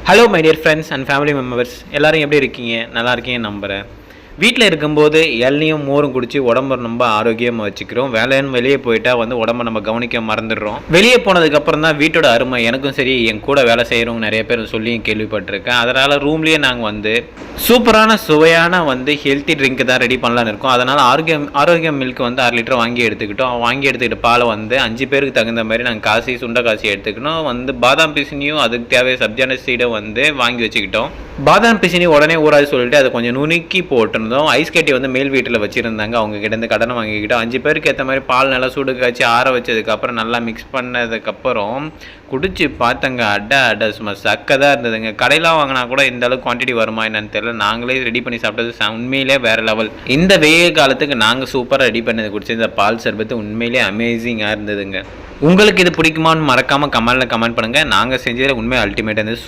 Hello my dear friends and family members எல்லோரும் எப்படி இருக்கீங்க? நல்லா இருக்கீங்க நம்புகிறேன். வீட்டில் இருக்கும்போது இளநியும் மோரும் குடித்து உடம்பு ரொம்ப ஆரோக்கியமாக வச்சுக்கிறோம். வேலைன்னு வெளியே போயிட்டா உடம்பை நம்ம கவனிக்க மறந்துடுறோம். வெளியே போனதுக்கப்புறம் தான் வீட்டோட அருமை எனக்கும் சரி என் கூட வேலை செய்கிறவங்க நிறைய பேர் சொல்லியும் கேள்விப்பட்டிருக்கேன். அதனால் ரூம்லேயே நாங்கள் சூப்பரான சுவையான ஹெல்த்தி ட்ரிங்க் தான் ரெடி பண்ணலான்னு இருக்கோம். அதனால் ஆரோக்கியம் மில்க் 6 லிட்டர் வாங்கி எடுத்துக்கிட்டோம். வாங்கி எடுத்துக்கிட்ட பாலை 5 பேருக்கு தகுந்த மாதிரி நாங்கள் சுண்டை காசி எடுத்துக்கணும். பாதாம் பிசினியும் அதுக்கு தேவையான சப்ஜான சீடை வாங்கி வச்சுக்கிட்டோம். பாதாம் பிசினி உடனே ஊறாது சொல்லிட்டு அதை கொஞ்சம் நுணுக்கி போட்டிருந்தோம். ஐஸ் கட்டி மேல் வீட்டில் வச்சுருந்தாங்க. அவங்க கிட்டேருந்து கடனை வாங்கிக்கிட்டோம். 5 பேருக்கு ஏற்ற மாதிரி பால் நல்லா சூடு காய்ச்சி ஆற வச்சதுக்கப்புறம் நல்லா மிக்ஸ் பண்ணதுக்கப்புறம் குடிச்சு பார்த்தங்க. அட சும்மா சக்கதாக இருந்ததுங்க. கடையெல்லாம் வாங்கினா கூட இந்த அளவுக்கு குவான்டிட்டி வருமா என்னன்னு தெரியல. நாங்களே ரெடி பண்ணி சாப்பிட்டது உண்மையிலே வேறு லெவல். இந்த வெயில் காலத்துக்கு நாங்கள் சூப்பராக ரெடி பண்ணது குடிச்சு இந்த பால் சர்பத்து உண்மையிலே அமேசிங்காக இருந்ததுங்க. உங்களுக்கு இது பிடிக்குமான்னு மறக்காமல் கமெண்ட் பண்ணுங்கள். நாங்கள் செஞ்சதில் உண்மை அல்டிமேட்டாக இருந்தது.